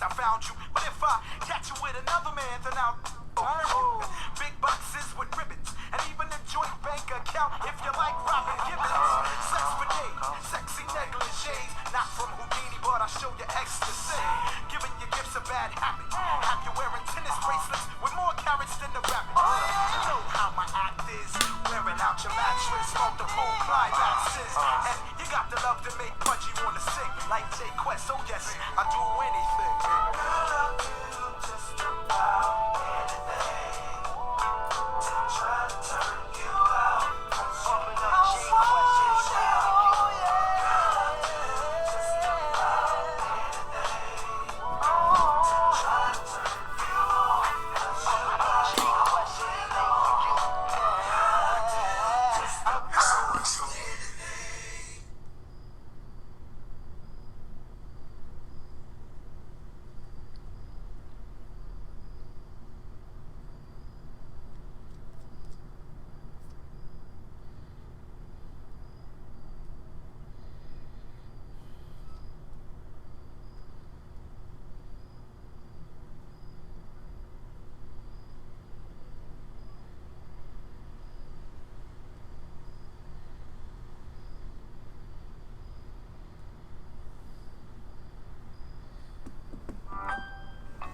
I found you. But if I catch you with another man, then I'll big boxes with ribbons, and even a joint bank account if you like Robin Gibbons. Sex for days, sexy negligees, not from Houdini, but I'll show you ecstasy. Giving you gifts a bad habit. Have you wearing tennis bracelets with more carats than the rabbit? You know how my act is, wearing out your mattress, multiple climaxes, and you got the love to make Pudgy wanna sing like Jay Quest. Oh yes, I do anything. Girl, I'll do just about anything to try to turn you out. Pumping up Jay Quest sound. Girl, I'll do just about anything to try to turn you on. Pumping up Jay Quest sound. Girl, I'll do just about anything.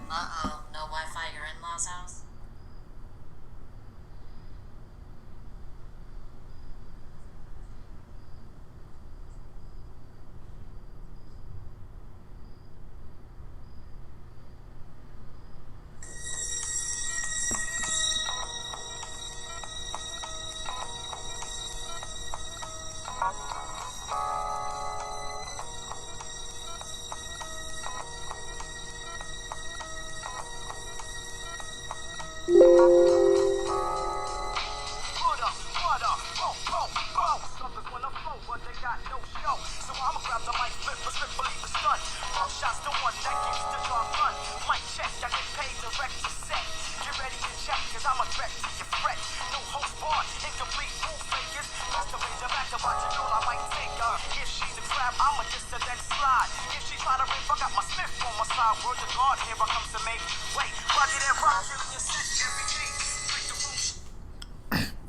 Uh-oh, no Wi-Fi at your in-laws' house? Suckers wanna flow, but they got no show. So I'ma grab the mic, flip for strictly for stun. All shots to one that keeps the drum run. Mic check, I get paid to wreck your set. Get ready to check, cause I'm a threat to your fret. No host bar, incomplete rule fakers. That's the way the back to watch it all, I might take her. If she the grab, I'ma just to then slide. If she try to rip, I got my Smith on my side. Word to God, here I come to make way. Roger that rock, give me a session every day.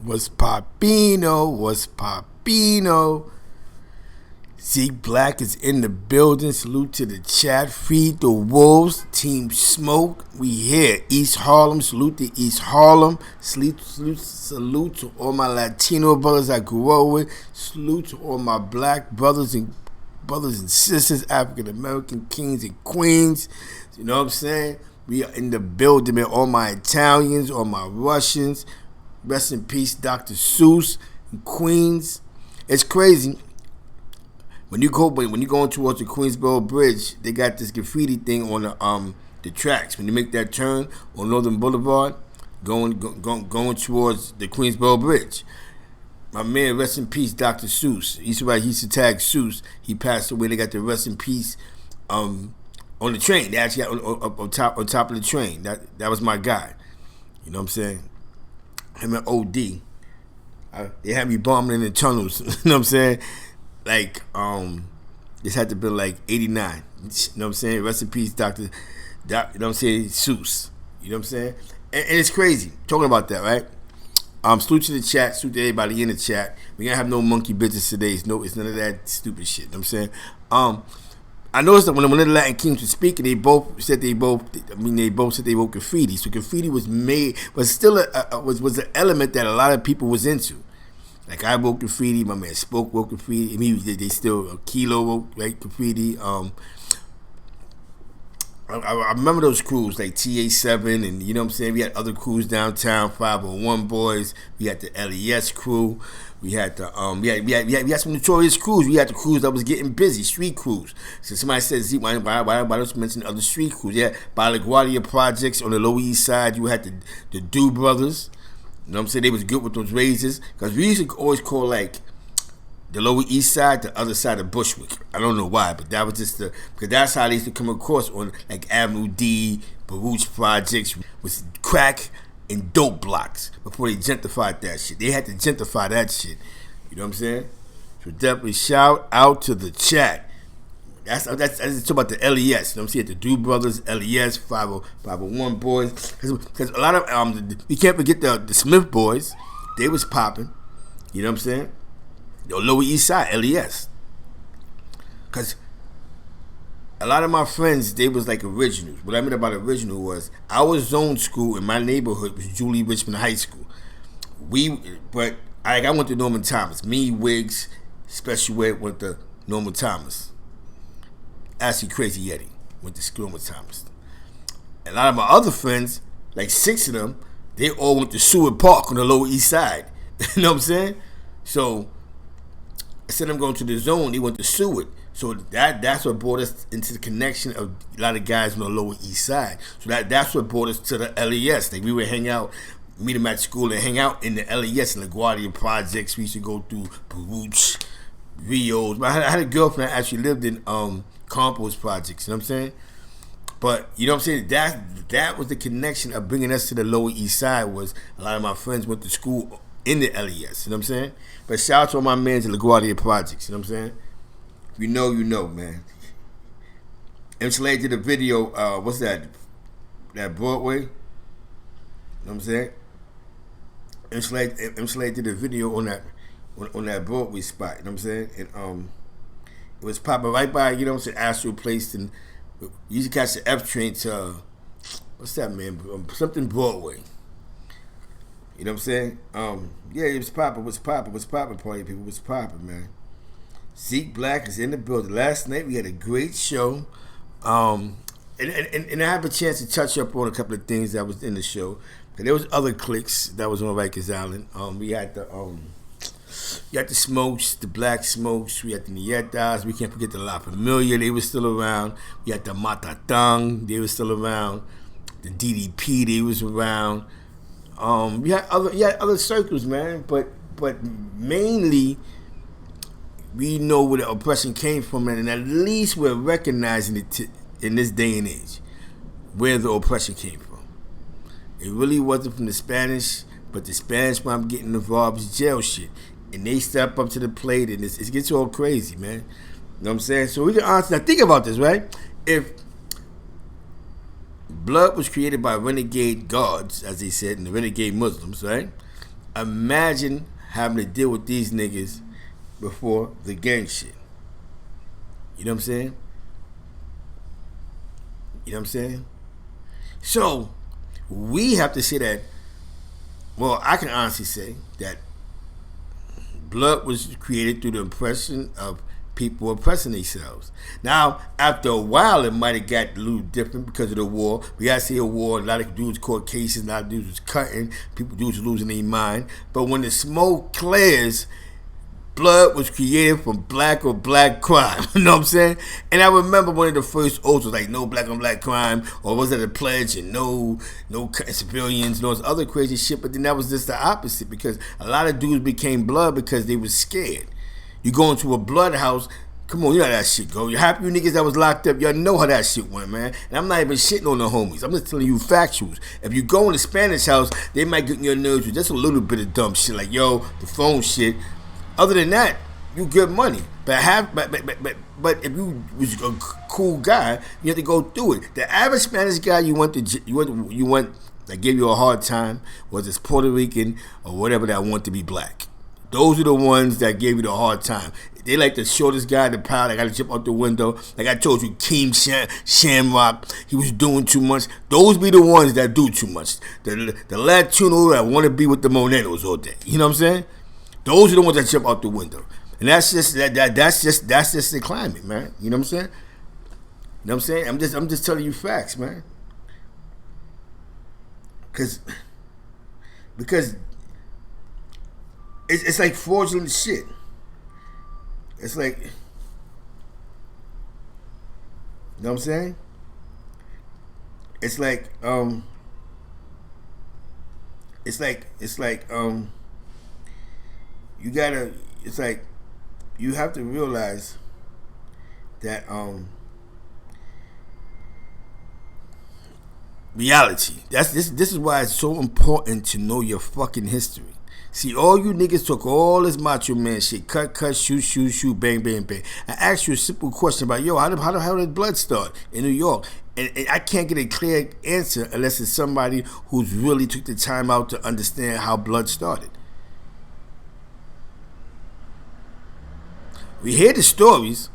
What's Popino? What's Popino? Zeke Black is in the building. Salute to the chat. Feed the Wolves. Team Smoke. We here. East Harlem. Salute to East Harlem. Salute to all my Latino brothers I grew up with. Salute to all my black brothers and sisters, African American kings and queens. You know what I'm saying? We are in the building, man. All my Italians, all my Russians. Rest in peace, Dr. Seuss in Queens. It's crazy. When you go towards the Queensboro Bridge, they got this graffiti thing on the tracks. When you make that turn on Northern Boulevard, going towards the Queensboro Bridge. My man, rest in peace, Dr. Seuss. He used to tag Seuss. He passed away. They got the rest in peace on the train. They actually got on top of the train. That was my guy. You know what I'm saying? Him and OD. They had me bombing in the tunnels. You know what I'm saying? Like, this had to be like 89. You know what I'm saying? Rest in peace, Dr. You know what I'm saying? Seuss. You know what I'm saying? And it's crazy. Talking about that, right? Salute to the chat. Salute to everybody in the chat. We ain't gonna have no monkey business today. It's none of that stupid shit. You know what I'm saying? I noticed that when the Latin Kings were speaking, they both said they both said they wrote graffiti. So graffiti was made, but still was an element that a lot of people was into. Like I wrote graffiti, my man Spoke wrote graffiti. I mean, they still Kilo wrote graffiti. I remember those crews like TA7 and you know what I'm saying. We had other crews downtown, 501 Boys. We had the LES crew. We had the we had some notorious crews. We had the crews that was getting busy, street crews. So somebody said, "Zeke, why don't you mention other street crews?" Yeah, by the LaGuardia projects on the Lower East Side, you had the Do Brothers. You know what I'm saying? They was good with those razors because we used to always call like the Lower East Side the other side of Bushwick. I don't know why, but that was just because that's how they used to come across on like Avenue D, Baruch projects with crack and dope blocks before they gentrified that shit. They had to gentrify that shit. You know what I'm saying? So definitely shout out to the chat. That's talk about the LES. You know what I'm saying? The Do Brothers, LES, 501 boys. Because a lot of you can't forget the Smith boys. They was popping. You know what I'm saying? The Lower East Side, LES. Because a lot of my friends, they was like originals. What I meant about original was our zone school in my neighborhood was Julie Richmond High School. I went to Norman Thomas. Me, Wiggs, Special Ed went to Norman Thomas. Actually, Crazy Yeti went to Norman Thomas. And a lot of my other friends, like 6 of them, they all went to Seward Park on the Lower East Side. You know what I'm saying? So instead of them going to the zone, they went to Seward. So that's what brought us into the connection of a lot of guys on the Lower East Side. So that's what brought us to the LES. Like we would hang out, meet them at school and hang out in the LES in the LaGuardia projects. We used to go through Baruch, Rios. I had a girlfriend that actually lived in compost projects. You know what I'm saying? But you know what I'm saying? That was the connection of bringing us to the Lower East Side. Was a lot of my friends went to school in the LES. You know what I'm saying? But shout out to all my men in LaGuardia projects. You know what I'm saying? If you know, man. M. did a video, what's that? That Broadway? You know what I'm saying? M. did a video on that Broadway spot, you know what I'm saying? And it was popping right by, you know what I'm saying, Astral Place, and you used to catch the F train to what's that, man? Something Broadway. You know what I'm saying? Yeah, it was popping, party people, was popping, man. Zeke Black is in the building. Last night we had a great show. And I have a chance to touch up on a couple of things that was in the show. There was other cliques that was on Rikers Island. We had the Smokes, the Black Smokes. We had the Nietas. We can't forget the La Familia. They were still around. We had the Matatang. They were still around. The DDP. They was around. We had other circles, man. But mainly, we know where the oppression came from, and at least we're recognizing it in this day and age, where the oppression came from. It really wasn't from the Spanish, but the Spanish mom getting involved is jail shit. And they step up to the plate, and it gets all crazy, man. You know what I'm saying? So we can honestly, now think about this, right? If blood was created by renegade gods, as they said, and the renegade Muslims, right? Imagine having to deal with these niggas before the gang shit. You know what I'm saying? You know what I'm saying? So, we have to say that, well, I can honestly say that blood was created through the oppression of people oppressing themselves. Now, after a while, it might have got a little different because of the war. We got to see a war. A lot of dudes caught cases. A lot of dudes was cutting. Dudes was losing their mind. But when the smoke clears, blood was created from black or black crime. You know what I'm saying? And I remember one of the first oaths was like, no black on black crime, or was it a pledge, and no civilians, and all this other crazy shit. But then that was just the opposite, because a lot of dudes became blood because they was scared. You go into a blood house, come on, you know how that shit go. You happy you niggas that was locked up, y'all know how that shit went, man. And I'm not even shitting on the homies. I'm just telling you factuals. If you go in the Spanish house, they might get in your nerves with just a little bit of dumb shit, like, yo, the phone shit. Other than that, you good money. But if you was a cool guy, you have to go through it. The average Spanish guy you want that gave you a hard time was this Puerto Rican or whatever that want to be black. Those are the ones that gave you the hard time. They like the shortest guy in the pile that got to jump out the window. Like I told you, Keem Shamrock, he was doing too much. Those be the ones that do too much. The Latino that want to be with the Monetos all day. You know what I'm saying? Those are the ones that jump out the window, and that's just the climate, man. You know what I'm saying? You know what I'm saying? I'm just telling you facts, man. Because it's like fraudulent shit. It's like, you know what I'm saying? It's like you gotta, it's like, you have to realize that reality. This is why it's so important to know your fucking history. See, all you niggas talk all this macho man shit. Cut, shoot, bang, bang, bang. I asked you a simple question about, yo, how the hell did blood start in New York? And I can't get a clear answer unless it's somebody who's really took the time out to understand how blood started. We hear the stories,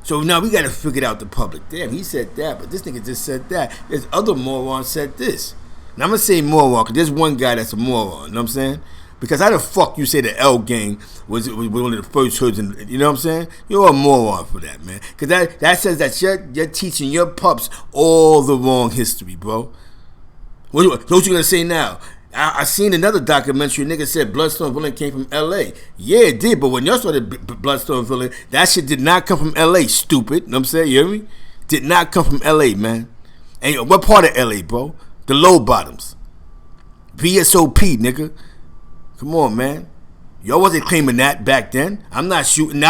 so now we got to figure it out the public. Damn, he said that, but this nigga just said that. There's other morons said this. Now I'm going to say moron, because there's one guy that's a moron, you know what I'm saying? Because how the fuck you say the L gang was one of the first hoods, you know what I'm saying? You're a moron for that, man. Because that says that you're teaching your pups all the wrong history, bro. What you going to say now? I seen another documentary, a nigga said Bloodstone Villain came from L.A. Yeah, it did, but when y'all started Bloodstone Villain, that shit did not come from L.A., stupid. You know what I'm saying? You hear me? Did not come from L.A., man. And what part of L.A., bro? The low bottoms. VSOP, nigga. Come on, man. Y'all wasn't claiming that back then. I'm not shooting. Now